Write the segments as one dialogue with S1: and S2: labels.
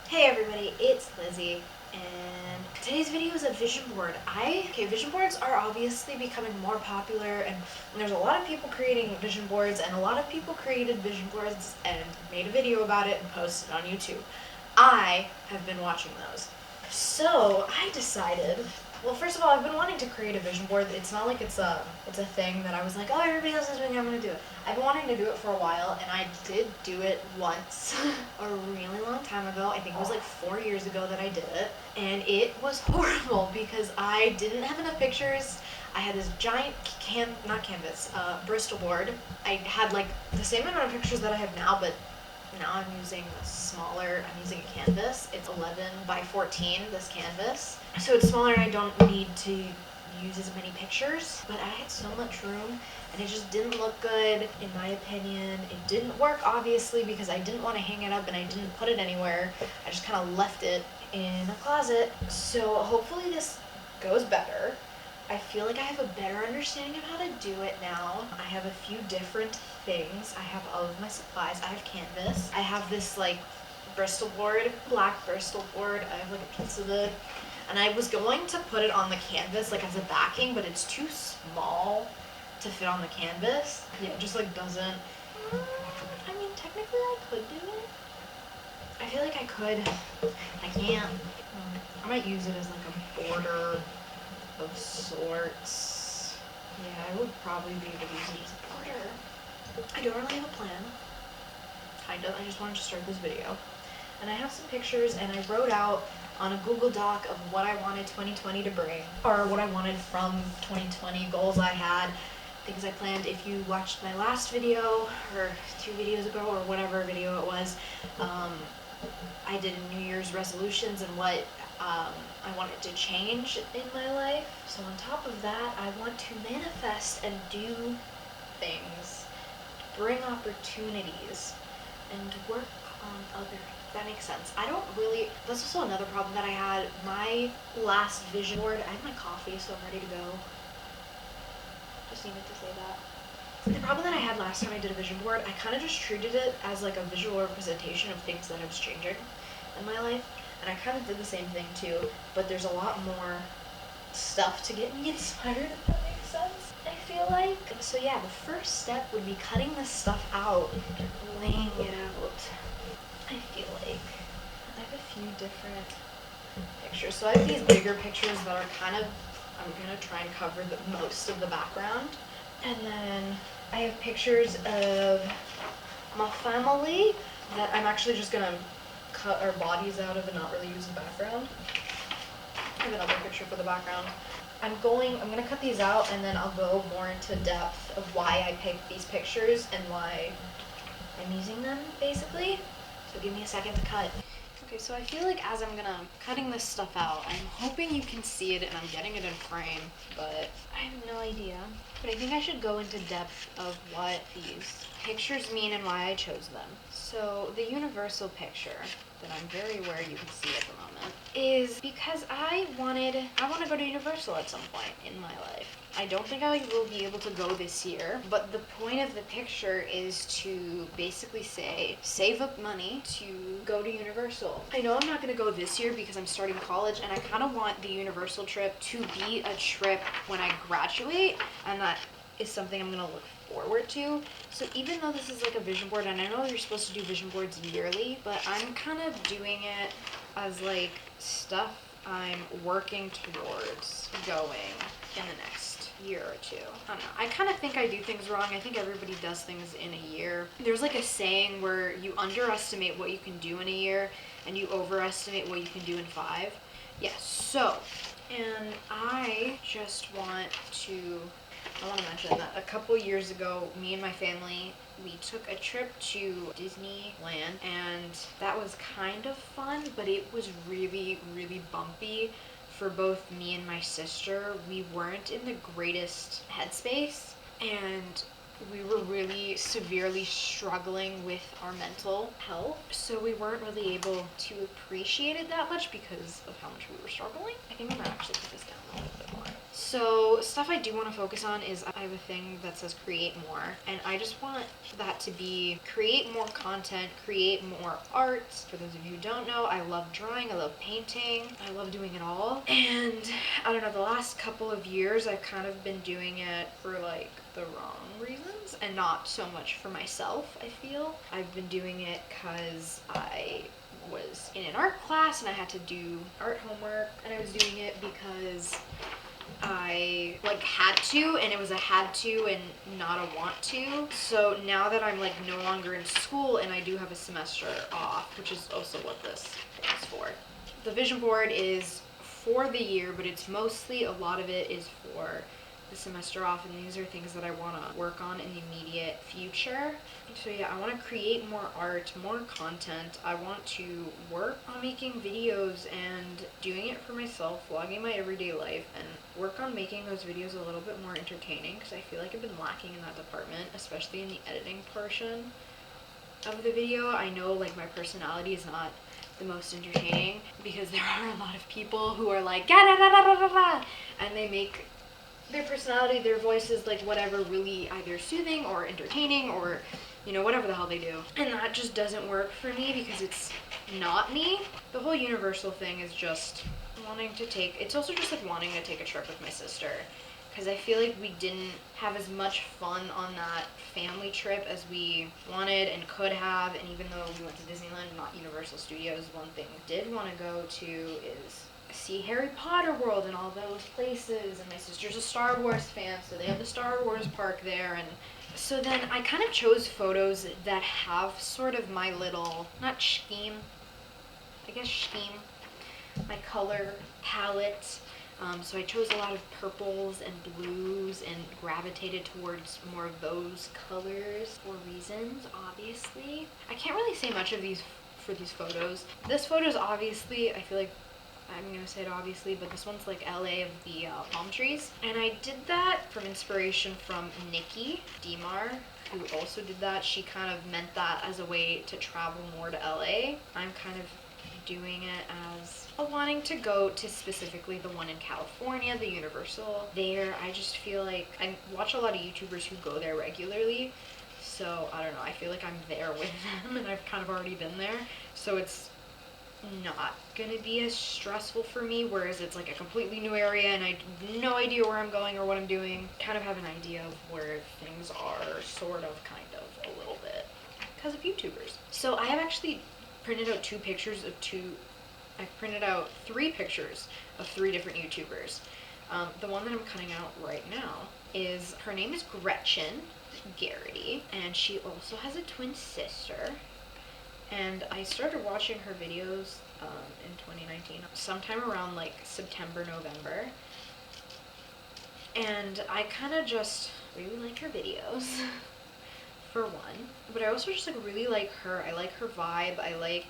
S1: Hey everybody, it's Lizzie, and today's video is a vision board. Vision boards are obviously becoming more popular, and there's a lot of people creating vision boards, and a lot of people created vision boards and made a video about it and posted on YouTube. I have been watching those. So I decided, well, first of all, I've been wanting to create a vision board. It's not like it's a thing that I was like, oh, everybody else is doing it, I'm gonna do it. I've been wanting to do it for a while, and I did do it once a really long time ago. I think it was like 4 years ago that I did it, and it was horrible because I didn't have enough pictures. I had this giant Bristol board. I had like the same amount of pictures that I have now, but now I'm using I'm using a canvas. It's 11 by 14, this canvas. So it's smaller and I don't need to use as many pictures, but I had so much room and it just didn't look good in my opinion. It didn't work obviously because I didn't want to hang it up and I didn't put it anywhere. I just kind of left it in a closet. So hopefully this goes better. I feel like I have a better understanding of how to do it now. I have a few different things. I have all of my supplies. I have canvas. I have this like Bristol board, black Bristol board. I have like a pizza bed. And I was going to put it on the canvas like as a backing, but it's too small to fit on the canvas. Yeah, it just like doesn't. I mean, technically I could do it. I feel like I could. I can't. I might use it as like a border of sorts. Yeah, I would probably be able to use it as a border. I don't really have a plan. Kind of. I just wanted to start this video. And I have some pictures and I wrote out on a Google Doc of what I wanted 2020 to bring, or what I wanted from 2020, goals I had, things I planned. If you watched my last video, or 2 videos ago, or whatever video it was, I did New Year's resolutions and what I wanted to change in my life. So on top of that, I want to manifest and do things, bring opportunities, and work on other. That makes sense. That's also another problem that I had. My last vision board, I have my coffee, so I'm ready to go. Just needed to say that. The problem that I had last time I did a vision board, I kind of just treated it as like a visual representation of things that I was changing in my life. And I kind of did the same thing too, but there's a lot more stuff to get me inspired, if that makes sense, I feel like. So yeah, the first step would be cutting this stuff out, laying it out. I feel like I have a few different pictures. So I have these bigger pictures that are I'm gonna try and cover most of the background. And then I have pictures of my family that I'm actually just gonna cut our bodies out of and not really use the background. I have another picture for the background. I'm gonna cut these out and then I'll go more into depth of why I picked these pictures and why I'm using them, basically. So give me a second to cut. Okay, so I feel like as I'm cutting this stuff out, I'm hoping you can see it and I'm getting it in frame, but I have no idea. But I think I should go into depth of what these pictures mean and why I chose them. So the universal picture that I'm very aware you can see at the moment is because I want to go to Universal at some point in my life. I don't think I will be able to go this year, but the point of the picture is to basically say, save up money to go to Universal. I know I'm not going to go this year because I'm starting college, and I kind of want the Universal trip to be a trip when I graduate, and that is something I'm going to look forward to. So even though this is like a vision board, and I know you're supposed to do vision boards yearly, but I'm kind of doing it as like stuff I'm working towards going in the next year or two. I don't know. I kind of think I do things wrong. I think everybody does things in a year. There's like a saying where you underestimate what you can do in a year and you overestimate what you can do in 5. Yes, so, and I want to mention that a couple years ago, me and my family, we took a trip to Disneyland, and that was kind of fun, but it was really, really bumpy for both me and my sister. We weren't in the greatest headspace, and we were really severely struggling with our mental health, so we weren't really able to appreciate it that much because of how much we were struggling. I think I'm gonna actually put this down a little bit more. So stuff I do want to focus on is I have a thing that says create more, and I just want that to be create more content, create more art. For those of you who don't know, I love drawing, I love painting, I love doing it all. And I don't know, the last couple of years I've kind of been doing it for like the wrong reasons and not so much for myself. I feel I've been doing it because I was in an art class and I had to do art homework, and I was doing it because I like had to, and it was a had to and not a want to. So now that I'm like no longer in school and I do have a semester off, which is also what this is for. The vision board is for the year, but it's mostly, a lot of it is for the semester off, and these are things that I want to work on in the immediate future. So yeah, I want to create more art, more content. I want to work on making videos and doing it for myself, vlogging my everyday life, and work on making those videos a little bit more entertaining, because I feel like I've been lacking in that department, especially in the editing portion of the video. I know like my personality is not the most entertaining, because there are a lot of people who are like da da da da da da, and they make their personality, their voices, like whatever, really either soothing or entertaining, or you know, whatever the hell they do. And that just doesn't work for me because it's not me. The whole Universal thing is just wanting to take, it's also just like wanting to take a trip with my sister, because I feel like we didn't have as much fun on that family trip as we wanted and could have. And even though we went to Disneyland, not Universal Studios, one thing we did want to go to is see Harry Potter World and all those places. And my sister's a Star Wars fan, so they have the Star Wars park there. And so then I kind of chose photos that have sort of my little, not scheme, I guess scheme, my color palette. So I chose a lot of purples and blues and gravitated towards more of those colors for reasons, obviously. I can't really say much of these for these photos. This photo is obviously, I feel like I'm gonna say it obviously, but this one's like LA of the palm trees. And I did that from inspiration from Nikki DeMar, who also did that. She kind of meant that as a way to travel more to LA. I'm kind of doing it as wanting to go to specifically the one in California, the Universal. There, I just feel like I watch a lot of YouTubers who go there regularly. So I don't know, I feel like I'm there with them and I've kind of already been there. So it's not gonna be as stressful for me, whereas it's like a completely new area and I have no idea where I'm going or what I'm doing. Kind of have an idea of where things are, sort of, kind of, a little bit, because of YouTubers. So I have actually printed out I've printed out 3 pictures of 3 different YouTubers. The one that I'm cutting out right now is, her name is Gretchen Garrity, and she also has a twin sister. And I started watching her videos in 2019, sometime around like September, November. And I kind of just really like her videos, for one. But I also just like really like her. I like her vibe. I like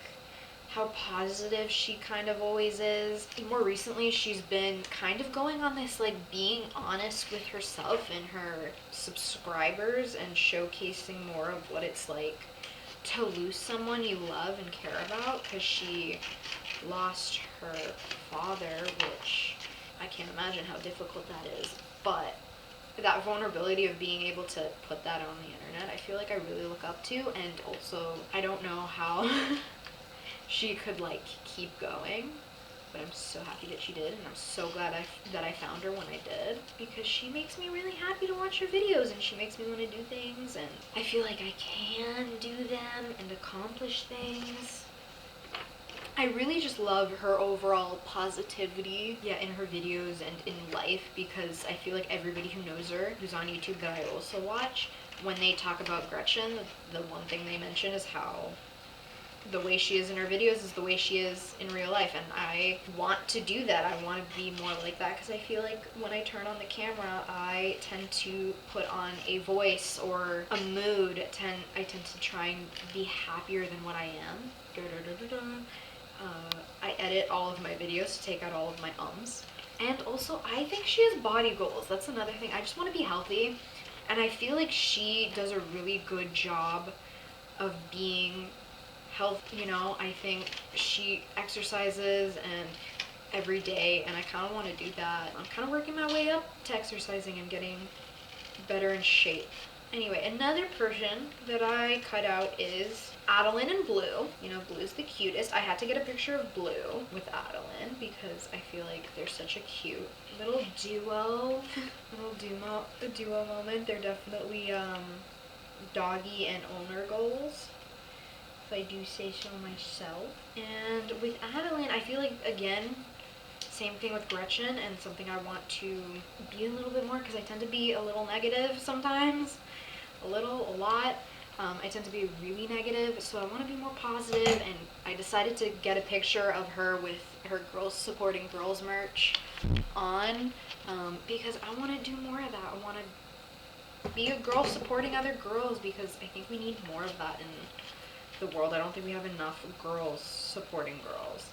S1: how positive she kind of always is. More recently, she's been kind of going on this like being honest with herself and her subscribers and showcasing more of what it's like to lose someone you love and care about, because she lost her father, which I can't imagine how difficult that is. But that vulnerability of being able to put that on the internet, I feel like I really look up to. And also, I don't know how she could like keep going, but I'm so happy that she did, and I'm so glad that I found her when I did, because she makes me really happy to watch her videos, and she makes me want to do things, and I feel like I can do them and accomplish things. I really just love her overall positivity, yeah, in her videos and in life, because I feel like everybody who knows her, who's on YouTube that I also watch, when they talk about Gretchen, the one thing they mention is how the way she is in her videos is the way she is in real life, and I want to do that. I want to be more like that, because I feel like when I turn on the camera, I tend to put on a voice or a mood. I tend to try and be happier than what I am. I edit all of my videos to take out all of my ums. And also, I think she has body goals. That's another thing. I just want to be healthy, and I feel like she does a really good job of being health, you know. I think she exercises and every day, and I kind of want to do that. I'm kind of working my way up to exercising and getting better in shape. Anyway, another Persian that I cut out is Adeline and Blue. You know, Blue's the cutest. I had to get a picture of Blue with Adeline because I feel like they're such a cute little duo. A duo moment. They're definitely doggy and owner goals, if I do say so myself. And with Adeline, I feel like, again, same thing with Gretchen, and something I want to be a little bit more, because I tend to be a little negative sometimes. A lot. I tend to be really negative, so I want to be more positive, and I decided to get a picture of her with her Girls Supporting Girls merch on, because I want to do more of that. I want to be a girl supporting other girls, because I think we need more of that in the world. I don't think we have enough girls supporting girls.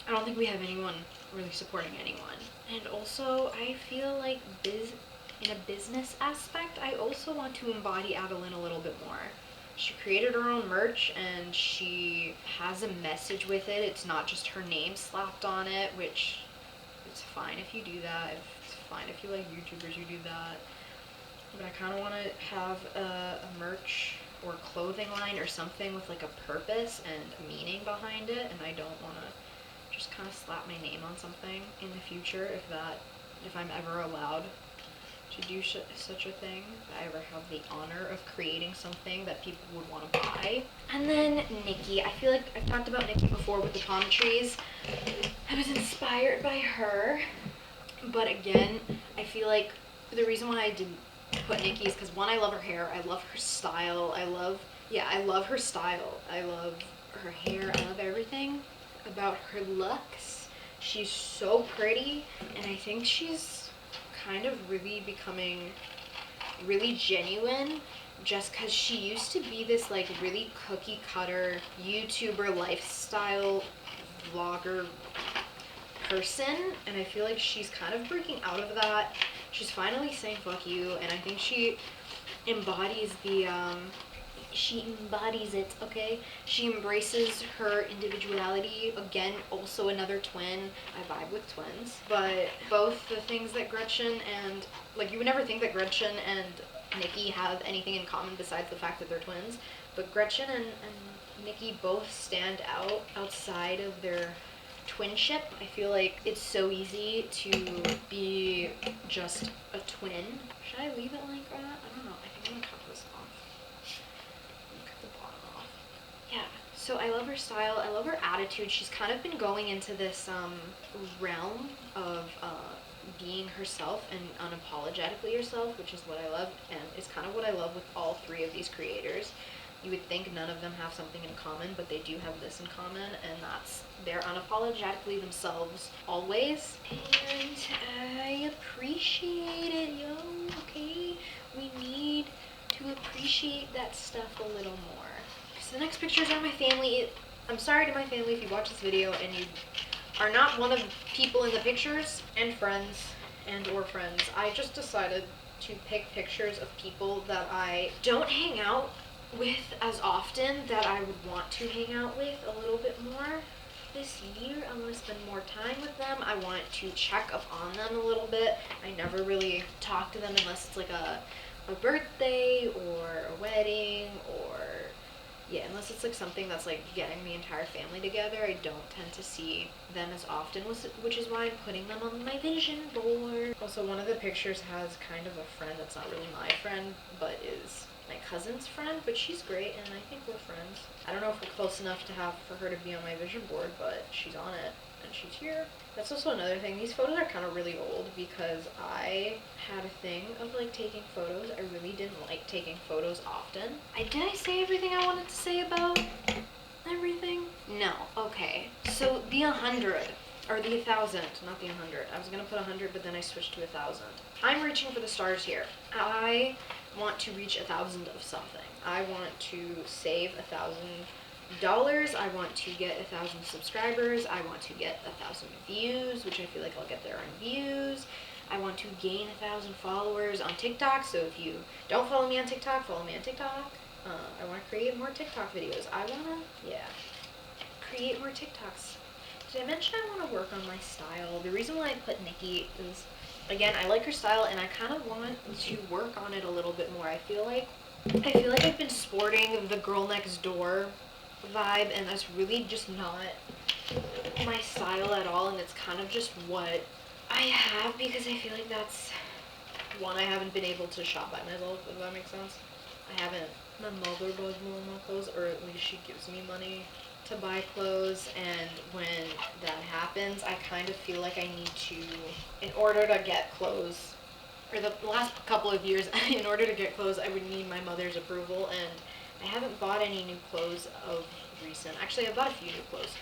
S1: I don't think we have anyone really supporting anyone. And also, I feel like in a business aspect, I also want to embody Adeline a little bit more. She created her own merch, and she has a message with it. It's not just her name slapped on it, which it's fine if you do that. It's fine if you like YouTubers, you do that. But I kind of want to have a merch or clothing line or something with like a purpose and a meaning behind it, and I don't want to just kind of slap my name on something in the future if I'm ever allowed to do such a thing, if I ever have the honor of creating something that people would want to buy. And then Nikki, I feel like I've talked about Nikki before with the palm trees. I was inspired by her, but again, I feel like the reason why I didn't put Nikki is because, one, I love her hair, I love her style, I love her style, I love her hair, I love everything about her looks. She's so pretty, and I think she's kind of really becoming really genuine, just because she used to be this like really cookie cutter YouTuber lifestyle vlogger person, and I feel like she's kind of breaking out of that. She's finally saying fuck you, and I think she embodies it, okay? She embraces her individuality. Again, also another twin. I vibe with twins. But both the things that Gretchen and, like, you would never think that Gretchen and Nikki have anything in common besides the fact that they're twins. But Gretchen and Nikki both stand out outside of their twinship. I feel like it's so easy to be just a twin. Should I leave it like that? I don't know. I think I'm gonna cut this off. Yeah, so I love her style, I love her attitude. She's kind of been going into this realm of being herself and unapologetically herself, which is what I love, and it's kind of what I love with all three of these creators. You would think none of them have something in common, but they do have this in common, and that's they're unapologetically themselves always. And I appreciate it, yo, okay? We need to appreciate that stuff a little more. So the next pictures are my family. I'm sorry to my family if you watch this video and you are not one of the people in the pictures, and friends or friends. I just decided to pick pictures of people that I don't hang out with as often, that I would want to hang out with a little bit more this year. I want to spend more time with them. I want to check up on them a little bit. I never really talk to them unless it's like a birthday or a wedding, or unless it's like something that's like getting the entire family together. I don't tend to see them as often, which is why I'm putting them on my vision board. Also, one of the pictures has kind of a friend that's not really my friend, but is my cousin's friend, but she's great, and I think we're friends. I don't know if we're close enough for her to be on my vision board, but she's on it, and she's here. That's also another thing. These photos are kind of really old because I had a thing of like taking photos. I really didn't like taking photos often. Did I say everything I wanted to say about everything? No. Okay. So the 100, or the 1,000, not the 100. I was gonna put 100, but then I switched to 1,000. I'm reaching for the stars here. I want to reach 1,000 of something. I want to save $1,000. I want to get 1,000 subscribers. I want to get 1,000 views, which I feel like I'll get there on views. I want to gain 1,000 followers on TikTok. So if you don't follow me on TikTok, follow me on TikTok. I want to create more TikTok videos. I want to, create more TikToks. Did I mention I want to work on my style? The reason why I put Nikki is, again, I like her style and I kind of want to work on it a little bit more. I feel like I've been sporting the girl next door vibe, and that's really just not my style at all, and it's kind of just what I have because I feel like that's one, I haven't been able to shop by myself, if that makes sense. My mother buys more of my clothes, or at least she gives me money to buy clothes, and when that happens, I kind of feel like I need to, in order to get clothes, or the last couple of years, in order to get clothes, I would need my mother's approval, and I haven't bought any new clothes of recent. Actually, I bought a few new clothes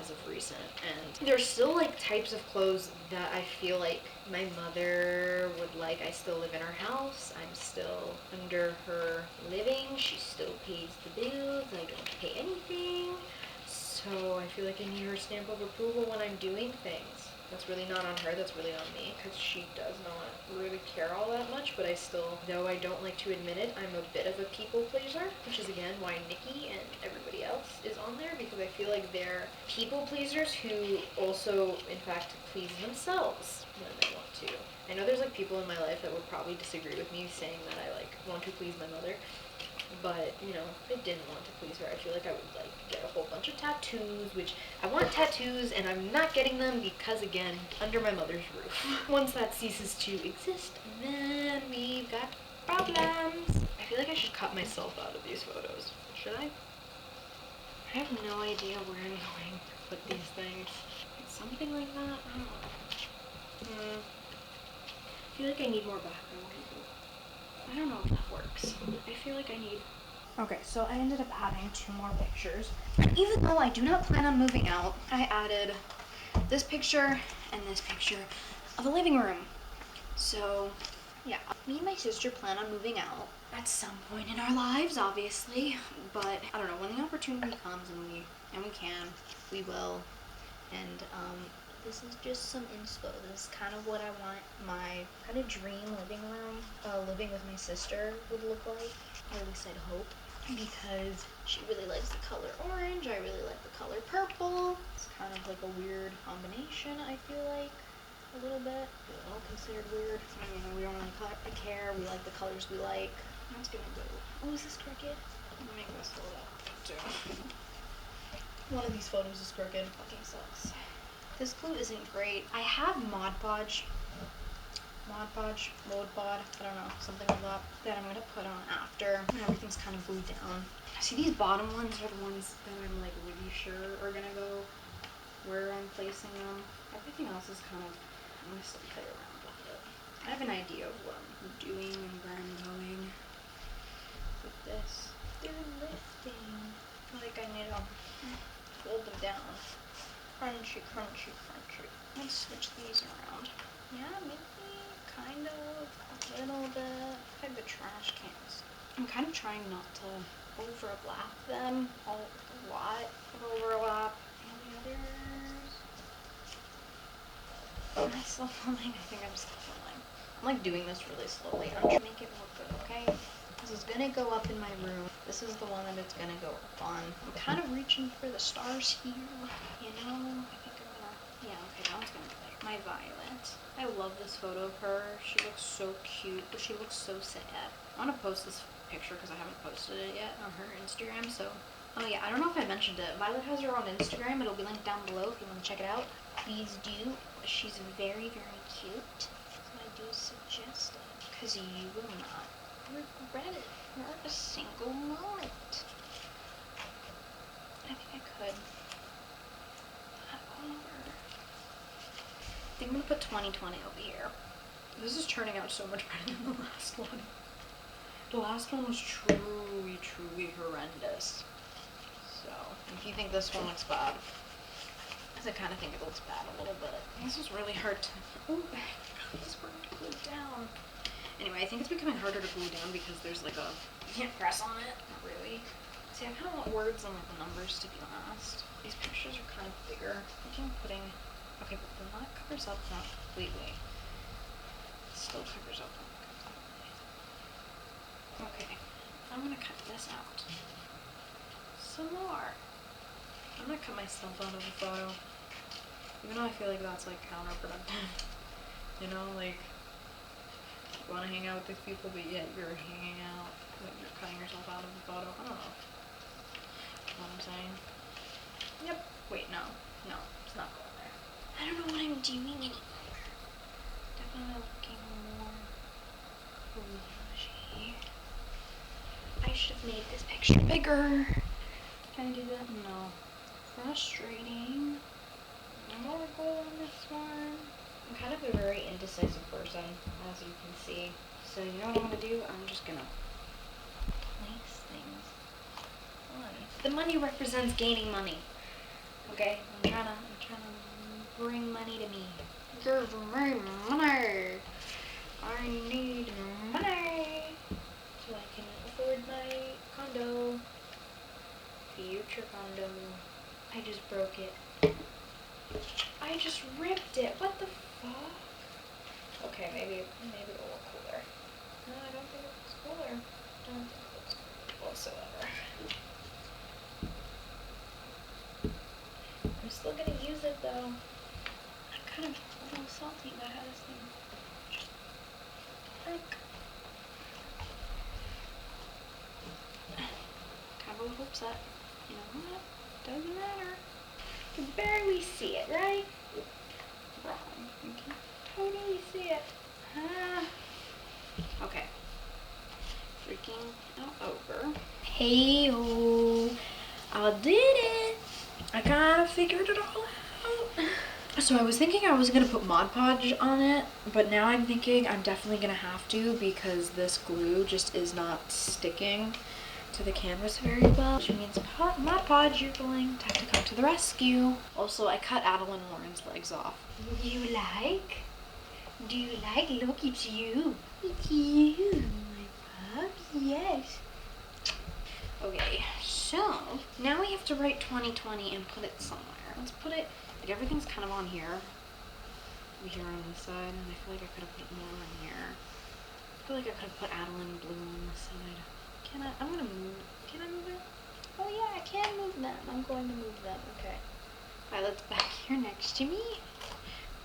S1: as of recent, and there's still like types of clothes that I feel like my mother would like. I still live in her house. I'm still under her living. She still pays the bills. I don't pay anything. So I feel like I need her stamp of approval when I'm doing things. That's really not on her, that's really on me, because she does not really care all that much, but I still, though I don't like to admit it, I'm a bit of a people pleaser, which is again why Nikki and everybody else is on there, because I feel like they're people pleasers who also, in fact, please themselves when they want to. I know there's like people in my life that would probably disagree with me saying that I like want to please my mother, but, you know, if I didn't want to please her, I feel like I would, like, get a whole bunch of tattoos, which I want tattoos, and I'm not getting them because, again, under my mother's roof. Once that ceases to exist, then we've got problems. I feel like I should cut myself out of these photos. Should I? I have no idea where I'm going to put these things. Something like that? I don't know. I feel like I need more background people. I don't know if that works. I feel like I need... Okay, so I ended up adding 2 more pictures. Even though I do not plan on moving out, I added this picture and this picture of a living room. So, yeah, me and my sister plan on moving out at some point in our lives, obviously. But, I don't know, when the opportunity comes and we can, we will. And, this is just some inspo. This is kind of what I want my kind of dream living room, living with my sister would look like. Or at least I'd hope. Because she really likes the color orange, I really like the color purple. It's kind of like a weird combination, I feel like. A little bit. All considered weird. I mean, we don't really care. We like the colors we like. That's gonna go. Oh, is this crooked? I'm gonna make this hold up too. One of these photos is crooked. Fucking sucks. This glue isn't great. I have Mod Podge, I don't know, something like that I'm gonna put on after when everything's kind of glued down. See, these bottom ones are the ones that I'm like really sure are gonna go where I'm placing them. Everything else is kind of, I'm gonna still play around with it. I have an idea of what I'm doing and where I'm going with this. They're lifting. Like I need to hold them down. Crunchy, crunchy, crunchy. Let's switch these around. Yeah, maybe kind of a little bit. Like the trash cans. I'm kind of trying not to overlap them a lot of overlap. And the others. Am I still filming? I think I'm still filming. I'm like doing this really slowly. I'm trying to make it look good, okay? This is gonna go up in my room. This is the one that it's gonna go up on. I'm kind of reaching for the stars here, you know? I think I'm gonna, yeah, okay, that one's gonna be like my Violet. I love this photo of her. She looks so cute, but she looks so sad. I wanna post this picture because I haven't posted it yet on her Instagram, so. Oh yeah, I don't know if I mentioned it. Violet has her own Instagram. It'll be linked down below if you want to check it out. Please do. She's very, very cute. So I do suggest it because you will not regret it for a single moment. I think I could put over. I think I'm gonna put 2020 over here. This is turning out so much better than the last one. The last one was truly, truly horrendous. So, if you think this one looks bad, because I kind of think it looks bad a little bit. This is really hard to, ooh, this one glued down. Anyway, I think it's becoming harder to glue down because there's like a, you can't press on it, not really. See, I kind of want words and like the numbers, to be honest. These pictures are kind of bigger. I think I'm putting, okay, but the that covers up not completely. It still covers up not completely. Okay, I'm gonna cut this out. Some more. I'm gonna cut myself out of the photo.
S2: Even though I feel like that's like counterproductive. You know, like you want to hang out with these people, but yet you're hanging out, like you're cutting yourself out of the photo. I don't know. You know what I'm saying? Yep. Wait, no, it's not going there. I don't know what I'm doing anymore. Definitely looking more bougie. I should have made this picture bigger. Can I do that? No. Frustrating. More gold on this one. I'm kind of a very indecisive person, as you can see. So you know what I'm gonna do? I'm just gonna place things on. The money represents gaining money. Okay? I'm trying to bring money to me. Give me money. I need money so I can afford my condo. Future condo. I just broke it. I just ripped it. What the fuck? Okay, maybe it'll look cooler. No, I don't think it looks cooler. Don't think it looks cool whatsoever. I'm still gonna use it though. I'm kind of a little salty about how this thing just broke. Kind of a little upset. You know what? Doesn't matter. You can barely see it, right? Wrong. You can totally see it. Okay. Freaking over. Hey-o. I did it. I kind of figured it all out. So I was thinking I was going to put Mod Podge on it, but now I'm thinking I'm definitely going to have to because this glue just is not sticking to the canvas very well, which means Mod Podge, you're going to have to come to the rescue. Also, I cut Adeline Warren's legs off. You like? Do you like? Look, it's you. It's you, my puppy, yes. Okay, so now we have to write 2020 and put it somewhere. Let's put it, like everything's kind of on here. Here on this side, and I feel like I could have put more on here. I feel like I could have put Adeline Blue on this side. Can I? I'm gonna move. Can I move it? Oh yeah, I can move them. I'm going to move them. Okay. Violet's back here next to me.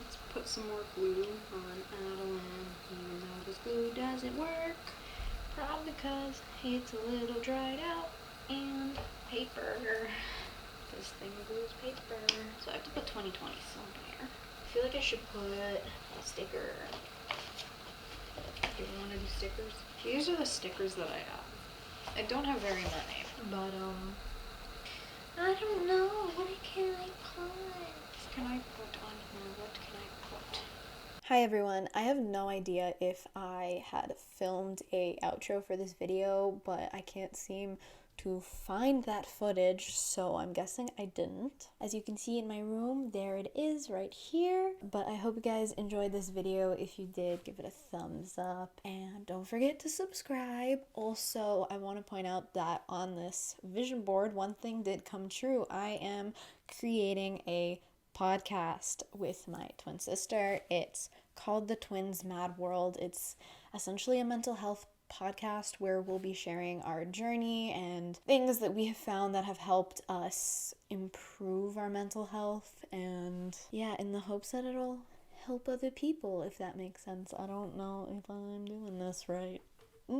S2: Let's put some more glue on Adeline. Even though this glue doesn't work. Probably because it's a little dried out. And paper. This thing glues paper. So I have to put 2020 somewhere. I feel like I should put a sticker. Give me one of these stickers. These are the stickers that I got. I don't have very many, but I don't know. What can I put? Can I put on here? What can I put? Hi everyone. I have no idea if I had filmed a outro for this video, but I can't seem to find that footage, so I'm guessing I didn't. As you can see in my room, there it is right here. But I hope you guys enjoyed this video. If you did, give it a thumbs up and don't forget to subscribe. Also, I want to point out that on this vision board, one thing did come true. I am creating a podcast with my twin sister. It's called The Twins Mad World. It's essentially a mental health podcast where we'll be sharing our journey and things that we have found that have helped us improve our mental health, and yeah, in the hopes that it'll help other people, if that makes sense. I don't know if I'm doing this right.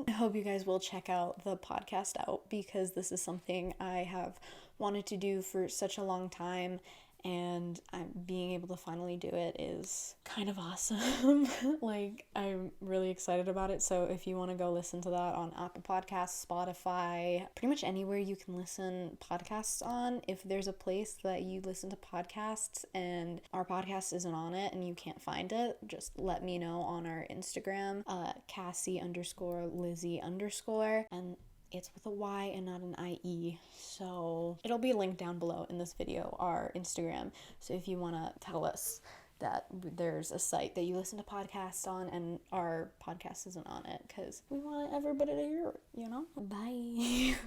S2: I hope you guys will check out the podcast out because this is something I have wanted to do for such a long time, and being able to finally do it is kind of awesome. Like, I'm really excited about it. So if you want to go listen to that on Apple Podcasts, Spotify, pretty much anywhere you can listen podcasts on, if there's a place that you listen to podcasts and our podcast isn't on it and you can't find it, just let me know on our Instagram, Cassie_Lizzie_, and it's with a Y and not an IE. So it'll be linked down below in this video, our Instagram. So if you want to tell us that there's a site that you listen to podcasts on and our podcast isn't on it, because we want everybody to hear it, you know? Bye.